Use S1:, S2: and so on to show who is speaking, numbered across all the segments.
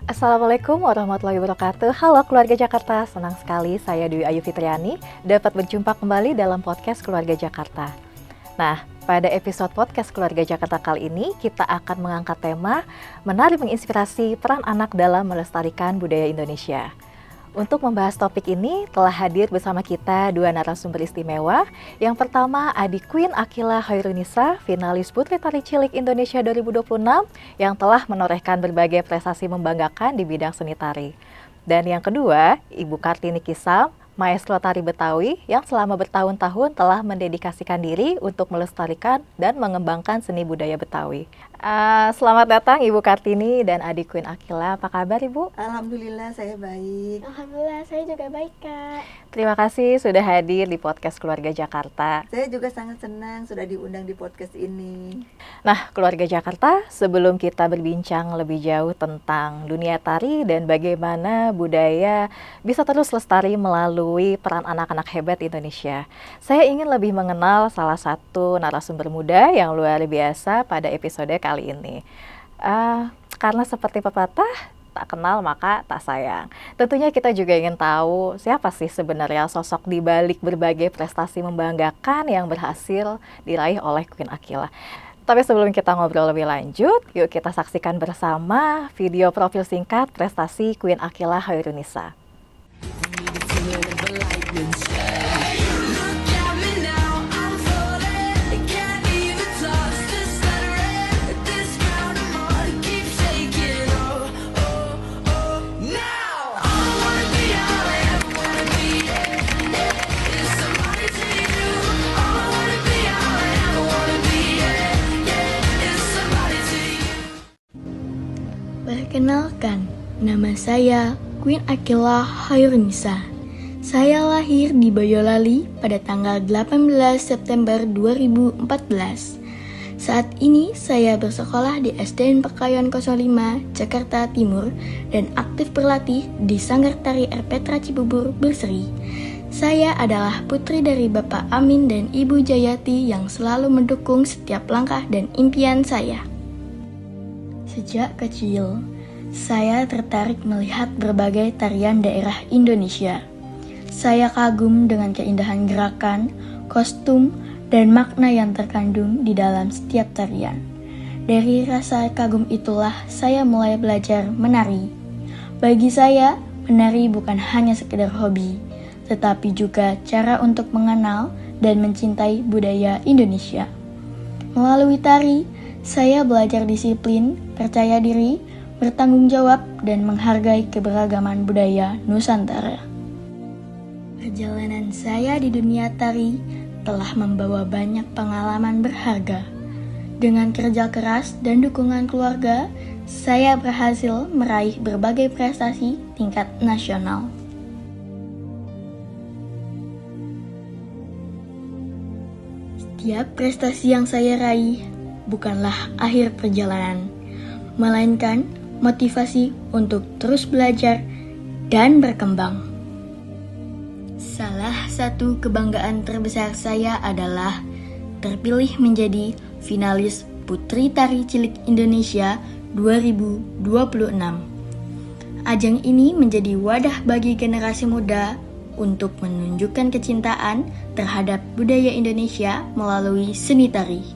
S1: Assalamualaikum warahmatullahi wabarakatuh. Halo keluarga Jakarta, senang sekali saya Dwi Ayu Fitriani dapat berjumpa kembali dalam podcast Keluarga Jakarta. Nah, pada episode podcast Keluarga Jakarta kali ini kita akan mengangkat tema menarik menginspirasi peran anak dalam melestarikan budaya Indonesia. Untuk membahas topik ini telah hadir bersama kita dua narasumber istimewa. Yang pertama adik Queen Akila Hoirunisa, finalis Putri Tari Cilik Indonesia 2026 yang telah menorehkan berbagai prestasi membanggakan di bidang seni tari. Dan yang kedua, Ibu Kartini Kisam, maestro tari Betawi yang selama bertahun-tahun telah mendedikasikan diri untuk melestarikan dan mengembangkan seni budaya Betawi. Selamat datang Ibu Kartini dan adik Queen Akila. Apa kabar Ibu?
S2: Alhamdulillah saya baik.
S3: Alhamdulillah saya juga baik Kak.
S1: Terima kasih sudah hadir di podcast Keluarga Jakarta.
S2: Saya juga sangat senang sudah diundang di podcast ini.
S1: Nah, Keluarga Jakarta, sebelum kita berbincang lebih jauh tentang dunia tari dan bagaimana budaya bisa terus lestari melalui peran anak-anak hebat Indonesia, saya ingin lebih mengenal salah satu narasumber muda yang luar biasa pada episode kali ini. Karena seperti pepatah, tak kenal maka tak sayang. Tentunya kita juga ingin tahu siapa sih sebenarnya sosok di balik berbagai prestasi membanggakan yang berhasil diraih oleh Queen Akila. Tapi sebelum kita ngobrol lebih lanjut, yuk kita saksikan bersama video profil singkat prestasi Queen Akila Hoirunisa.
S3: Perkenalkan, nama saya Queen Akila Hoirunisa. Saya lahir di Boyolali pada tanggal 18 September 2014. Saat ini saya bersekolah di SDN Pekayon 05, Jakarta Timur dan aktif berlatih di Sanggar Tari Erpetra Cibubur, Berseri. Saya adalah putri dari Bapak Amin dan Ibu Jayati yang selalu mendukung setiap langkah dan impian saya. Sejak kecil, saya tertarik melihat berbagai tarian daerah Indonesia. Saya kagum dengan keindahan gerakan, kostum, dan makna yang terkandung di dalam setiap tarian. Dari rasa kagum itulah saya mulai belajar menari. Bagi saya, menari bukan hanya sekedar hobi, tetapi juga cara untuk mengenal dan mencintai budaya Indonesia. Melalui tari, saya belajar disiplin, percaya diri, bertanggung jawab, dan menghargai keberagaman budaya Nusantara. Perjalanan saya di dunia tari telah membawa banyak pengalaman berharga. Dengan kerja keras dan dukungan keluarga, saya berhasil meraih berbagai prestasi tingkat nasional. Setiap prestasi yang saya raih bukanlah akhir perjalanan, melainkan motivasi untuk terus belajar dan berkembang. Salah satu kebanggaan terbesar saya adalah terpilih menjadi finalis Putri Tari Cilik Indonesia 2026. Ajang ini menjadi wadah bagi generasi muda untuk menunjukkan kecintaan terhadap budaya Indonesia melalui seni tari.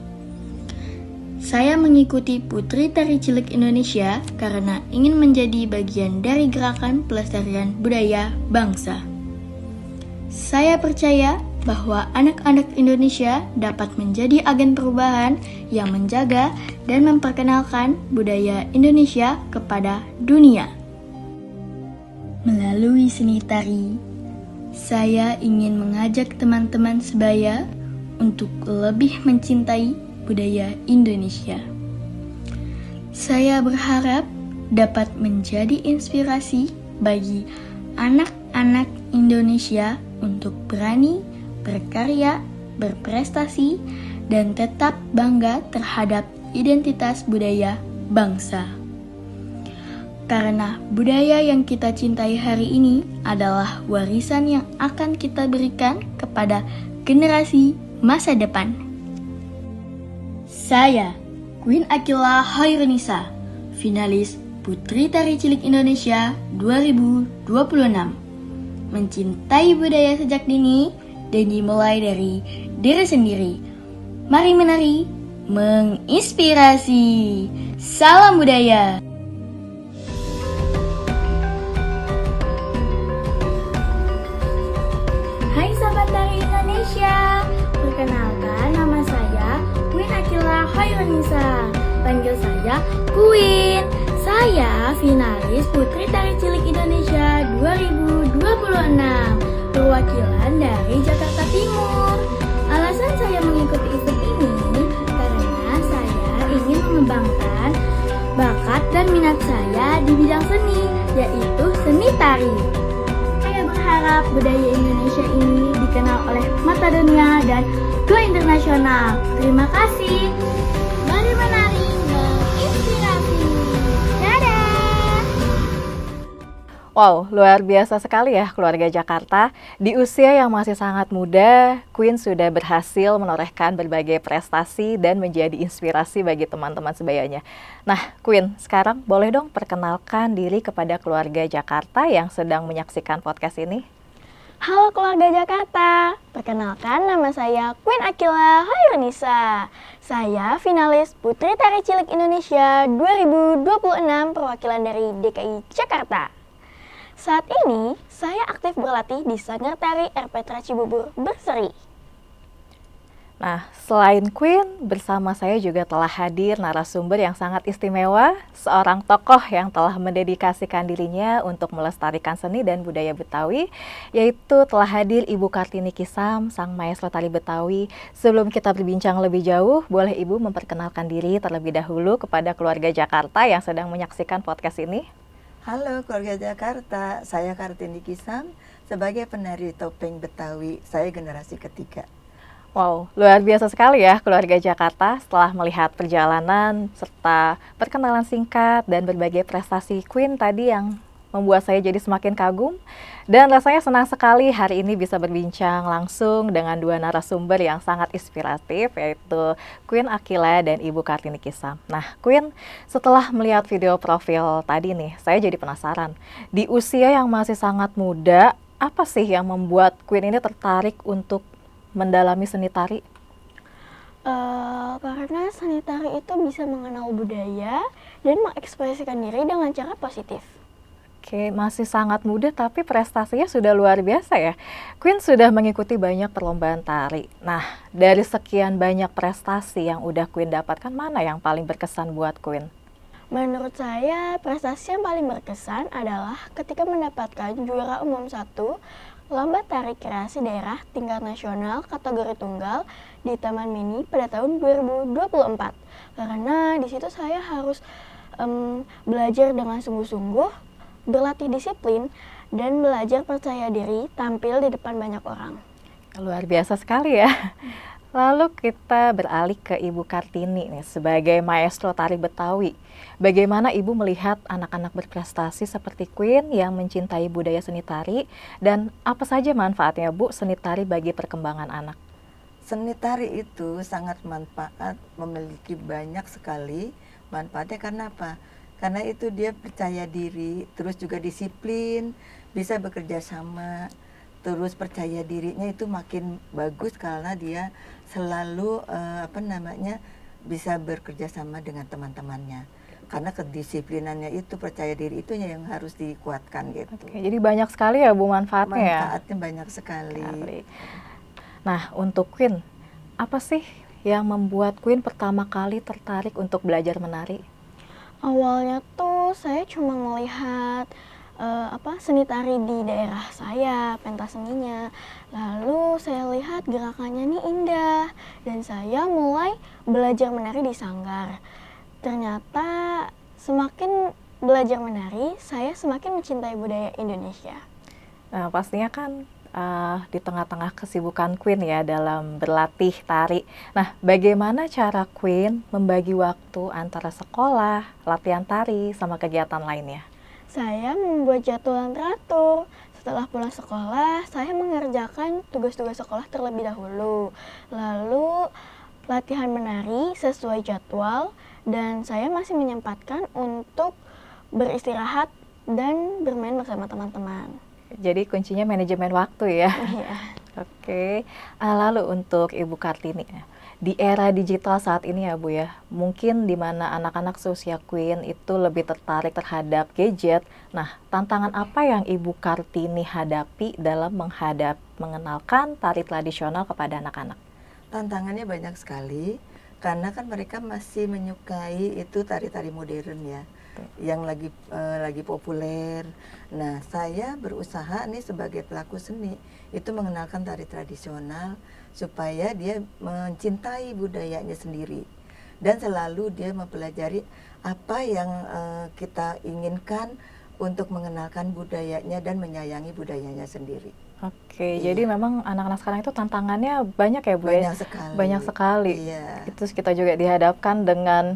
S3: Saya mengikuti Putri Tari Cilik Indonesia karena ingin menjadi bagian dari gerakan pelestarian budaya bangsa. Saya percaya bahwa anak-anak Indonesia dapat menjadi agen perubahan yang menjaga dan memperkenalkan budaya Indonesia kepada dunia. Melalui seni tari, saya ingin mengajak teman-teman sebaya untuk lebih mencintai budaya Indonesia. Saya berharap dapat menjadi inspirasi bagi anak-anak Indonesia untuk berani, berkarya, berprestasi, dan tetap bangga terhadap identitas budaya bangsa. Karena budaya yang kita cintai hari ini adalah warisan yang akan kita berikan kepada generasi masa depan. Saya, Queen Akila Hoirunisa, finalis Putri Tari Cilik Indonesia 2026. Mencintai budaya sejak dini dan dimulai dari diri sendiri. Mari menari, menginspirasi. Salam budaya. Hai Sobat Tari Indonesia, perkenalkan nama saya Queen Akila Hoyrunisa. Panggil saya Queen. Saya finalis Putri Tari Cilik Indonesia 2026, perwakilan dari Jakarta Timur. Alasan saya mengikuti event ini karena saya ingin mengembangkan bakat dan minat saya di bidang seni, yaitu seni tari. Saya berharap budaya Indonesia ini dikenal oleh mata dunia dan go internasional. Terima kasih. Mari menari menginspirasi. Dadah.
S1: Wow, luar biasa sekali ya keluarga Jakarta. Di usia yang masih sangat muda, Queen sudah berhasil menorehkan berbagai prestasi dan menjadi inspirasi bagi teman-teman sebayanya. Nah, Queen, sekarang boleh dong perkenalkan diri kepada keluarga Jakarta yang sedang menyaksikan podcast ini?
S3: Halo keluarga Jakarta, perkenalkan nama saya Queen Akila Hoyrunisa. Saya finalis Putri Tari Cilik Indonesia 2026 perwakilan dari DKI Jakarta. Saat ini, saya aktif berlatih di Sanggar Tari RPTRA Cibubur Berseri.
S1: Nah, selain Queen, bersama saya juga telah hadir narasumber yang sangat istimewa, seorang tokoh yang telah mendedikasikan dirinya untuk melestarikan seni dan budaya Betawi, yaitu telah hadir Ibu Kartini Kisam, sang maestro tari Betawi. Sebelum kita berbincang lebih jauh, boleh Ibu memperkenalkan diri terlebih dahulu kepada keluarga Jakarta yang sedang menyaksikan podcast ini?
S2: Halo keluarga Jakarta, saya Kartini Kisam sebagai penari topeng Betawi, saya generasi ketiga.
S1: Wow, luar biasa sekali ya keluarga Jakarta setelah melihat perjalanan serta perkenalan singkat dan berbagai prestasi Queen tadi yang membuat saya jadi semakin kagum. Dan rasanya senang sekali hari ini bisa berbincang langsung dengan dua narasumber yang sangat inspiratif, yaitu Queen Akila dan Ibu Kartini Kisam. Nah, Queen, setelah melihat video profil tadi nih, saya jadi penasaran. Di usia yang masih sangat muda, apa sih yang membuat Queen ini tertarik untuk mendalami seni tari?
S3: Karena seni tari itu bisa mengenal budaya dan mengekspresikan diri dengan cara positif.
S1: Oke, masih sangat muda tapi prestasinya sudah luar biasa ya. Queen sudah mengikuti banyak perlombaan tari. Nah, dari sekian banyak prestasi yang udah Queen dapatkan, mana yang paling berkesan buat Queen?
S3: Menurut saya, prestasi yang paling berkesan adalah ketika mendapatkan juara umum 1 Lomba Tari Kreasi Daerah tingkat nasional kategori tunggal di Taman Mini pada tahun 2024. Karena di situ saya harus belajar dengan sungguh-sungguh, berlatih disiplin, dan belajar percaya diri tampil di depan banyak orang.
S1: Luar biasa sekali ya. Lalu kita beralih ke Ibu Kartini nih, sebagai maestro tari Betawi. Bagaimana Ibu melihat anak-anak berprestasi seperti Queen yang mencintai budaya seni tari, dan apa saja manfaatnya Bu seni tari bagi perkembangan anak?
S2: Seni tari itu sangat manfaat, memiliki banyak sekali manfaatnya. Karena apa? Karena itu dia percaya diri, terus juga disiplin, bisa bekerja sama, terus percaya dirinya itu makin bagus karena dia selalu bisa bekerja sama dengan teman-temannya. Karena kedisiplinannya itu, percaya diri itu yang harus dikuatkan gitu.
S1: Oke, jadi banyak sekali ya Bu manfaatnya ya?
S2: Manfaatnya banyak sekali.
S1: Nah, untuk Queen, apa sih yang membuat Queen pertama kali tertarik untuk belajar menari?
S3: Awalnya tuh saya cuma melihat seni tari di daerah saya, pentas seninya. Lalu saya lihat gerakannya ini indah dan saya mulai belajar menari di sanggar. Ternyata semakin belajar menari, saya semakin mencintai budaya Indonesia.
S1: Nah, pastinya kan di tengah-tengah kesibukan Queen ya dalam berlatih tari. Nah, bagaimana cara Queen membagi waktu antara sekolah, latihan tari, sama kegiatan lainnya?
S3: Saya membuat jadwal yang teratur. Setelah pulang sekolah, saya mengerjakan tugas-tugas sekolah terlebih dahulu. Lalu latihan menari sesuai jadwal, dan saya masih menyempatkan untuk beristirahat, dan bermain bersama teman-teman.
S1: Jadi kuncinya manajemen waktu ya.
S3: Iya.
S1: Oke, lalu untuk Ibu Kartini, di era digital saat ini ya Bu ya, mungkin di mana anak-anak seusia Queen itu lebih tertarik terhadap gadget. Nah, tantangan apa yang Ibu Kartini hadapi dalam mengenalkan tari tradisional kepada anak-anak?
S2: Tantangannya banyak sekali karena kan mereka masih menyukai itu tari-tari modern ya, yang lagi populer. Nah, saya berusaha nih sebagai pelaku seni itu mengenalkan tari tradisional supaya dia mencintai budayanya sendiri dan selalu dia mempelajari apa yang kita inginkan untuk mengenalkan budayanya dan menyayangi budayanya sendiri.
S1: Oke,
S2: Iya.
S1: jadi memang anak-anak sekarang itu tantangannya banyak ya Bu ya?
S2: Banyak sekali.
S1: Banyak sekali.
S2: Iya.
S1: Itu kita juga dihadapkan dengan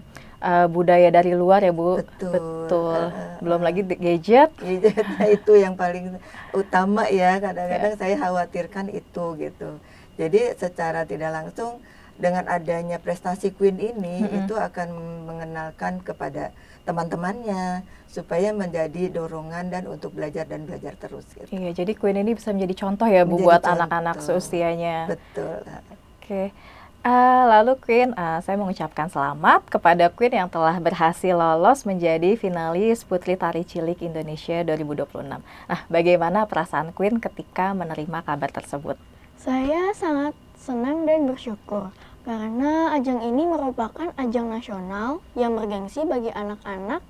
S1: budaya dari luar ya Bu.
S2: Betul.
S1: Betul. Belum lagi gadget.
S2: Gadgetnya itu yang paling utama ya, kadang-kadang saya khawatirkan itu gitu. Jadi secara tidak langsung dengan adanya prestasi Queen ini itu akan mengenalkan kepada teman-temannya supaya menjadi dorongan dan untuk belajar dan belajar terus gitu.
S1: Iya, jadi Queen ini bisa menjadi contoh ya Bu
S2: Menjadi
S1: buat
S2: contoh.
S1: anak-anak seusianya.
S2: Betul.
S1: Oke. Lalu Queen, saya mengucapkan selamat kepada Queen yang telah berhasil lolos menjadi finalis Putri Tari Cilik Indonesia 2026. Nah, bagaimana perasaan Queen ketika menerima kabar tersebut?
S3: Saya sangat senang dan bersyukur karena ajang ini merupakan ajang nasional yang bergengsi bagi anak-anak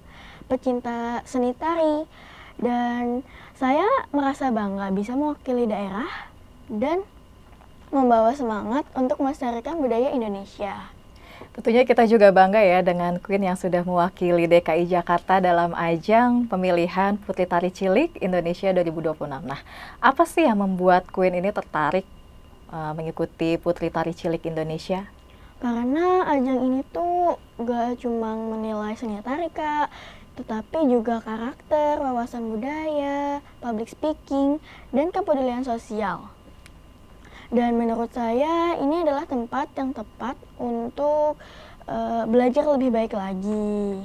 S3: pecinta seni tari. Dan saya merasa bangga bisa mewakili daerah dan membawa semangat untuk melestarikan budaya Indonesia.
S1: Tentunya kita juga bangga ya dengan Queen yang sudah mewakili DKI Jakarta dalam ajang pemilihan Putri Tari Cilik Indonesia 2026. Nah, apa sih yang membuat Queen ini tertarik mengikuti Putri Tari Cilik Indonesia?
S3: Karena ajang ini tuh gak cuma menilai seni tari Kak, tetapi juga karakter, wawasan budaya, public speaking, dan kepedulian sosial. Dan menurut saya ini adalah tempat yang tepat untuk belajar lebih baik lagi.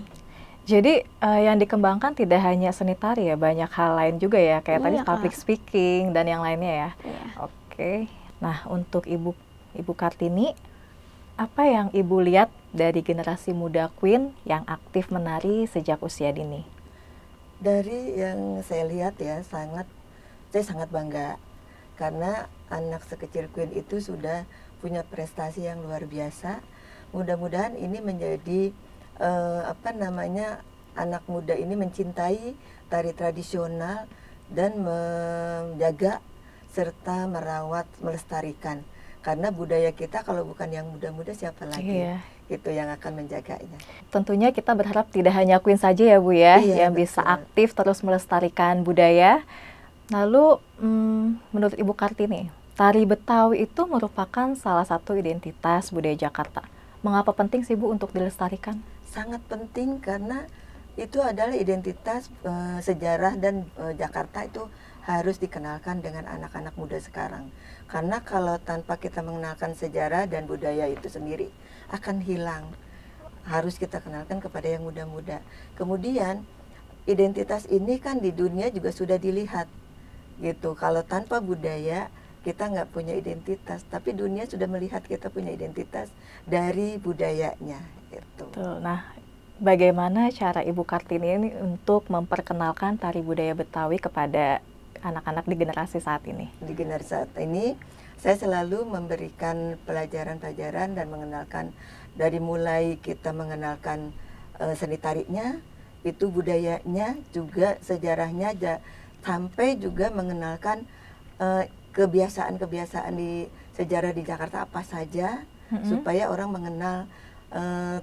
S1: Jadi yang dikembangkan tidak hanya seni tari ya, banyak hal lain juga ya, kayak tadi
S3: Iya, Kak.
S1: public speaking dan yang lainnya ya.
S3: Iya.
S1: Oke. Nah, untuk Ibu Kartini, apa yang Ibu lihat dari generasi muda Queen yang aktif menari sejak usia dini?
S2: Dari yang saya lihat ya, saya sangat bangga karena anak sekecil Queen itu sudah punya prestasi yang luar biasa. Mudah-mudahan ini menjadi anak muda ini mencintai tari tradisional dan menjaga serta merawat, melestarikan. Karena budaya kita kalau bukan yang muda-muda siapa lagi?
S1: Iya.
S2: Itu yang akan menjaganya.
S1: Tentunya kita berharap tidak hanya Queen saja ya Bu ya,
S2: Iya,
S1: yang bisa
S2: betul.
S1: aktif terus melestarikan budaya. Lalu menurut Ibu Kartini, tari Betawi itu merupakan salah satu identitas budaya Jakarta. Mengapa penting sih Bu untuk dilestarikan?
S2: Sangat penting karena itu adalah identitas sejarah dan Jakarta itu harus dikenalkan dengan anak-anak muda sekarang. Karena kalau tanpa kita mengenalkan sejarah dan budaya itu sendiri akan hilang. Harus kita kenalkan kepada yang muda-muda. Kemudian identitas ini kan di dunia juga sudah dilihat gitu. Kalau tanpa budaya kita nggak punya identitas, tapi dunia sudah melihat kita punya identitas dari budayanya gitu.
S1: Tuh, nah, bagaimana cara Ibu Kartini ini untuk memperkenalkan tari budaya Betawi kepada anak-anak di generasi saat ini?
S2: Di generasi saat ini saya selalu memberikan pelajaran-pelajaran dan mengenalkan dari mulai kita mengenalkan seni tariknya, itu budayanya, juga sejarahnya, sampai juga mengenalkan kebiasaan-kebiasaan di sejarah di Jakarta apa saja, supaya orang mengenal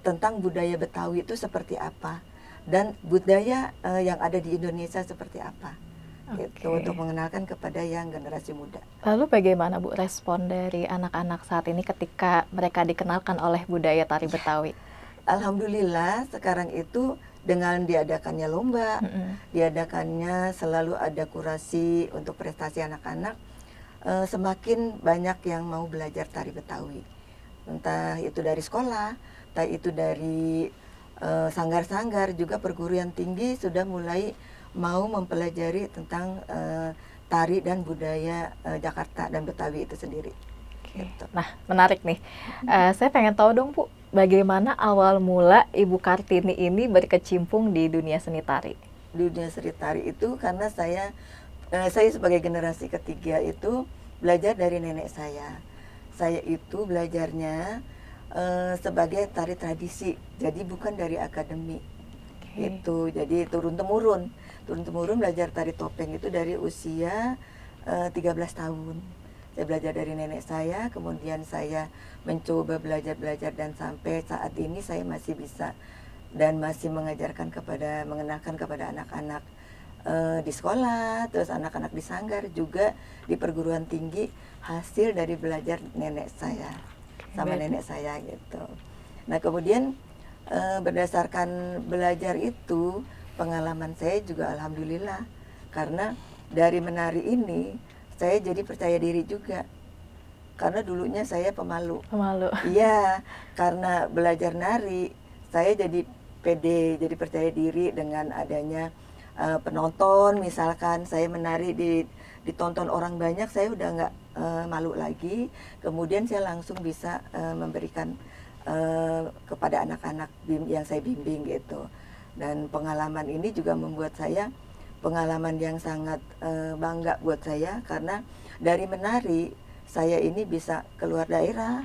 S2: tentang budaya Betawi itu seperti apa dan budaya yang ada di Indonesia seperti apa. Gitu, untuk mengenalkan kepada yang generasi muda.
S1: Lalu bagaimana Bu respon dari anak-anak saat ini ketika mereka dikenalkan oleh budaya tari Betawi?
S2: Alhamdulillah sekarang itu dengan diadakannya lomba, diadakannya selalu ada kurasi untuk prestasi anak-anak, semakin banyak yang mau belajar tari Betawi. Entah itu dari sekolah, entah itu dari sanggar-sanggar juga perguruan tinggi sudah mulai mau mempelajari tentang tari dan budaya Jakarta dan Betawi itu sendiri. Gitu.
S1: Nah, menarik nih. Saya pengen tahu dong, Bu, bagaimana awal mula Ibu Kartini ini berkecimpung di dunia seni tari?
S2: Di dunia seni tari itu karena saya sebagai generasi ketiga itu belajar dari nenek saya. Saya itu belajarnya sebagai tari tradisi, jadi bukan dari akademi. Itu jadi turun temurun belajar tari topeng itu dari usia 13 tahun. Saya belajar dari nenek saya, kemudian saya mencoba belajar dan sampai saat ini saya masih bisa dan masih mengenalkan kepada anak-anak di sekolah, terus anak-anak di sanggar, juga di perguruan tinggi, hasil dari belajar nenek saya sama nenek saya gitu. Nah, kemudian berdasarkan belajar itu, pengalaman saya juga alhamdulillah, karena dari menari ini saya jadi percaya diri juga. Karena dulunya saya pemalu. Iya, karena belajar nari, saya jadi pede, jadi percaya diri dengan adanya penonton. Misalkan saya menari ditonton orang banyak, saya udah nggak malu lagi. Kemudian saya langsung bisa memberikan kepada anak-anak yang saya bimbing gitu. Dan pengalaman ini juga membuat saya pengalaman yang sangat bangga buat saya, karena dari menari saya ini bisa keluar daerah,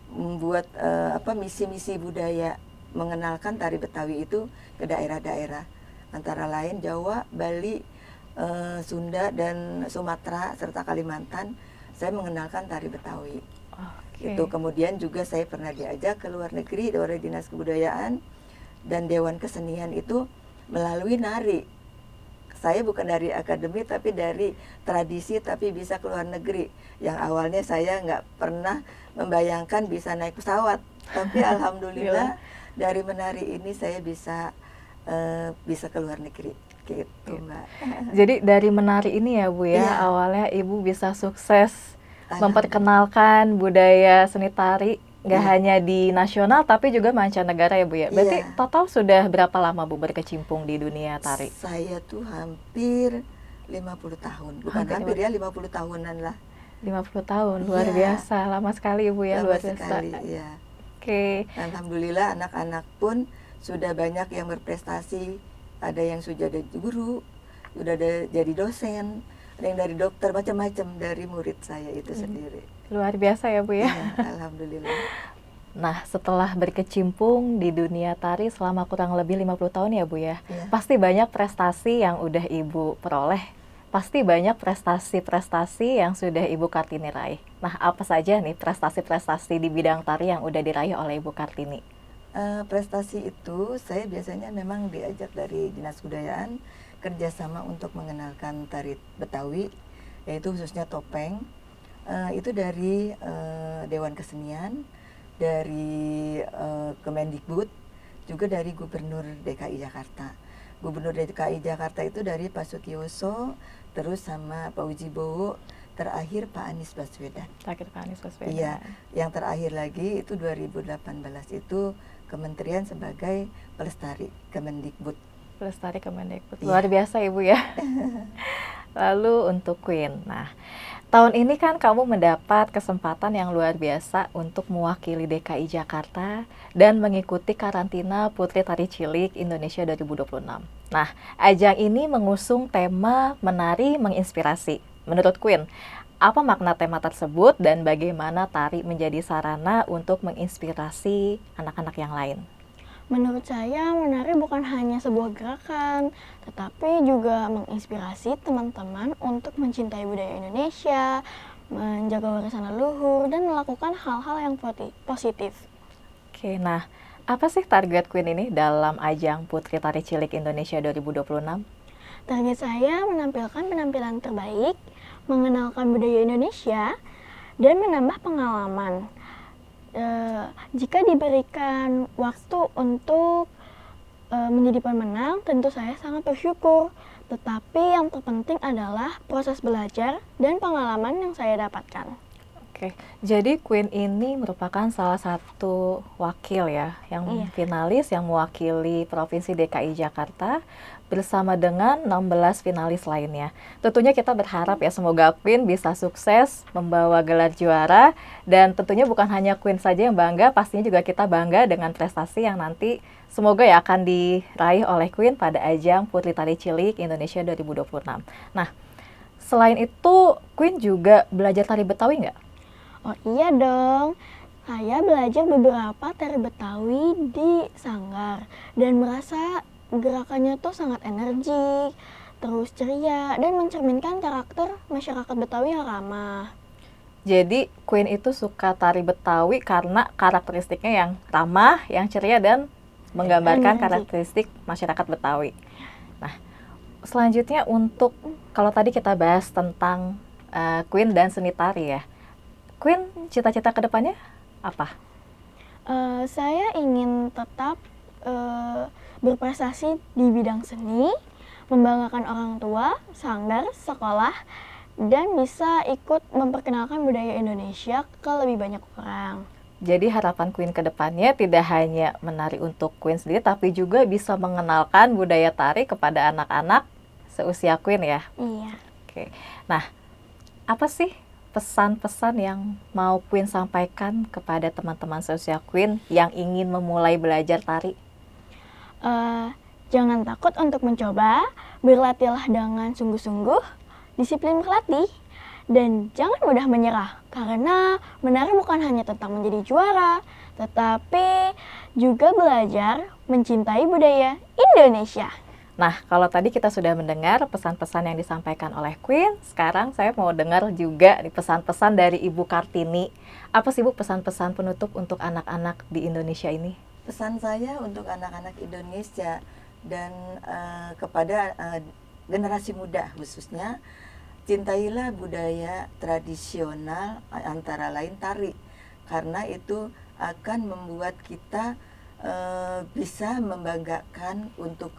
S2: membuat misi-misi budaya, mengenalkan tari Betawi itu ke daerah-daerah, antara lain Jawa, Bali, Sunda dan Sumatera serta Kalimantan. Saya mengenalkan tari Betawi. Itu kemudian juga saya pernah diajak ke luar negeri oleh Dinas Kebudayaan dan Dewan Kesenian itu melalui nari. Saya bukan dari akademi tapi dari tradisi, tapi bisa ke luar negeri. Yang awalnya saya nggak pernah membayangkan bisa naik pesawat, tapi alhamdulillah dari menari ini saya bisa ke luar negeri gitu, Mbak.
S1: Jadi dari menari ini ya, Bu ya, awalnya Ibu bisa sukses memperkenalkan budaya seni tari, nggak hanya di nasional tapi juga mancanegara ya, Bu ya. Berarti total sudah berapa lama Bu berkecimpung di dunia tari?
S2: Saya tuh hampir 50 tahun, bukan hampir ya, 50 tahunan lah.
S1: 50 tahun, luar biasa, lama sekali Ibu ya, luar biasa.
S2: Sekali, ya.
S1: Oke.
S2: Alhamdulillah anak-anak pun sudah banyak yang berprestasi, ada yang sudah jadi guru, sudah jadi dosen, ada yang dari dokter, macam-macam dari murid saya itu sendiri.
S1: Luar biasa ya, Bu ya.
S2: Alhamdulillah.
S1: Nah, setelah berkecimpung di dunia tari selama kurang lebih 50 tahun ya, Bu ya. Pasti banyak prestasi yang udah Ibu peroleh. Pasti banyak prestasi-prestasi yang sudah Ibu Kartini raih. Nah, apa saja nih prestasi-prestasi di bidang tari yang udah diraih oleh Ibu Kartini?
S2: Prestasi itu saya biasanya memang diajak dari Dinas Kebudayaan kerjasama untuk mengenalkan tari Betawi, yaitu khususnya topeng. Itu dari Dewan Kesenian, dari Kemendikbud, juga dari Gubernur DKI Jakarta. Gubernur DKI Jakarta itu dari Pak Sutioso, terus sama Pak Ujibowo, terakhir Pak Anies Baswedan. Iya, yang terakhir lagi itu 2018 itu Kementerian sebagai Pelestari Kemendikbud.
S1: Pelestari Kemendikbud. Luar biasa Ibu ya. Lalu untuk Queen. Nah, tahun ini kan kamu mendapat kesempatan yang luar biasa untuk mewakili DKI Jakarta dan mengikuti karantina Putri Tari Cilik Indonesia 2026. Nah, ajang ini mengusung tema menari menginspirasi. Menurut Queen, apa makna tema tersebut dan bagaimana tari menjadi sarana untuk menginspirasi anak-anak yang lain?
S3: Menurut saya, menari bukan hanya sebuah gerakan, tetapi juga menginspirasi teman-teman untuk mencintai budaya Indonesia, menjaga warisan leluhur, dan melakukan hal-hal yang positif.
S1: Oke, nah apa sih target Queen ini dalam ajang Putri Tari Cilik Indonesia 2026?
S3: Target saya menampilkan penampilan terbaik, mengenalkan budaya Indonesia, dan menambah pengalaman. Jika diberikan waktu untuk menjadi pemenang, tentu saya sangat bersyukur. Tetapi yang terpenting adalah proses belajar dan pengalaman yang saya dapatkan.
S1: Oke, jadi Queen ini merupakan salah satu wakil ya, yang
S3: Iya.
S1: finalis yang mewakili Provinsi DKI Jakarta bersama dengan 16 finalis lainnya. Tentunya kita berharap ya semoga Queen bisa sukses membawa gelar juara, dan tentunya bukan hanya Queen saja yang bangga, pastinya juga kita bangga dengan prestasi yang nanti semoga ya akan diraih oleh Queen pada ajang Putri Tari Cilik Indonesia 2026. Nah, selain itu Queen juga belajar tari Betawi nggak?
S3: Oh iya dong, saya belajar beberapa tari Betawi di Sanggar dan merasa gerakannya tuh sangat energik, terus ceria dan mencerminkan karakter masyarakat Betawi yang ramah.
S1: Jadi Queen itu suka tari Betawi karena karakteristiknya yang ramah, yang ceria, dan menggambarkan
S3: Energik.
S1: karakteristik masyarakat Betawi. Nah, selanjutnya untuk kalau tadi kita bahas tentang Queen dan seni tari ya. Queen cita-cita kedepannya apa?
S3: Saya ingin tetap berprestasi di bidang seni, membanggakan orang tua, sanggar, sekolah, dan bisa ikut memperkenalkan budaya Indonesia ke lebih banyak orang.
S1: Jadi harapan Queen kedepannya tidak hanya menari untuk Queen sendiri, tapi juga bisa mengenalkan budaya tari kepada anak-anak seusia Queen ya.
S3: Iya.
S1: Oke. Nah, apa sih pesan-pesan yang mau Queen sampaikan kepada teman-teman seusia Queen yang ingin memulai belajar tari?
S3: Jangan takut untuk mencoba, berlatihlah dengan sungguh-sungguh, disiplin berlatih, dan jangan mudah menyerah. Karena menari bukan hanya tentang menjadi juara, tetapi juga belajar mencintai budaya Indonesia.
S1: Nah, kalau tadi kita sudah mendengar pesan-pesan yang disampaikan oleh Queen, sekarang saya mau dengar juga nih pesan-pesan dari Ibu Kartini. Apa sih Bu pesan-pesan penutup untuk anak-anak di Indonesia ini?
S2: Pesan saya untuk anak-anak Indonesia dan kepada generasi muda khususnya, cintailah budaya tradisional antara lain tari, karena itu akan membuat kita bisa membanggakan untuk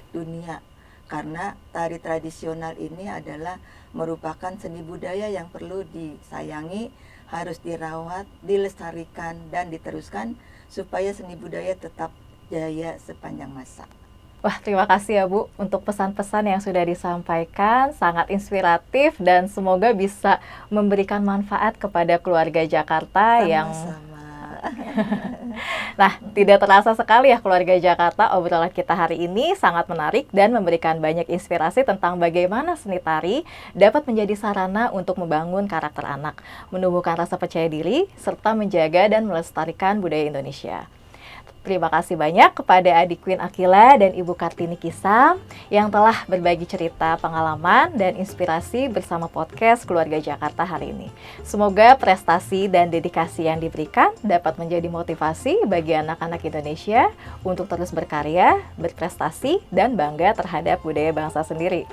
S2: dunia, karena tari tradisional ini adalah merupakan seni budaya yang perlu disayangi, harus dirawat, dilestarikan dan diteruskan supaya seni budaya tetap jaya sepanjang masa.
S1: Wah, terima kasih ya Bu untuk pesan-pesan yang sudah disampaikan, sangat inspiratif dan semoga bisa memberikan manfaat kepada keluarga Jakarta yang
S2: Sama-sama.
S1: Nah, tidak terasa sekali ya keluarga Jakarta, obrolan kita hari ini sangat menarik dan memberikan banyak inspirasi tentang bagaimana seni tari dapat menjadi sarana untuk membangun karakter anak, menumbuhkan rasa percaya diri, serta menjaga dan melestarikan budaya Indonesia. Terima kasih banyak kepada adik Queen Akila dan Ibu Kartini Kisam yang telah berbagi cerita, pengalaman, dan inspirasi bersama podcast Keluarga Jakarta hari ini. Semoga prestasi dan dedikasi yang diberikan dapat menjadi motivasi bagi anak-anak Indonesia untuk terus berkarya, berprestasi, dan bangga terhadap budaya bangsa sendiri.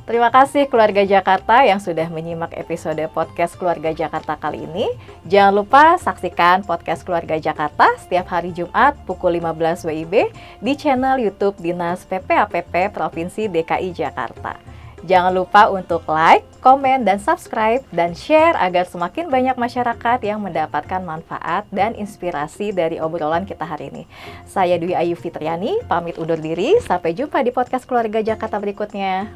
S1: Terima kasih keluarga Jakarta yang sudah menyimak episode podcast Keluarga Jakarta kali ini. Jangan lupa saksikan podcast Keluarga Jakarta setiap hari Jumat pukul 15 WIB di channel YouTube Dinas PPAPP Provinsi DKI Jakarta. Jangan lupa untuk like, komen, dan subscribe, dan share agar semakin banyak masyarakat yang mendapatkan manfaat dan inspirasi dari obrolan kita hari ini. Saya Dwi Ayu Fitriani, pamit undur diri. Sampai jumpa di podcast Keluarga Jakarta berikutnya.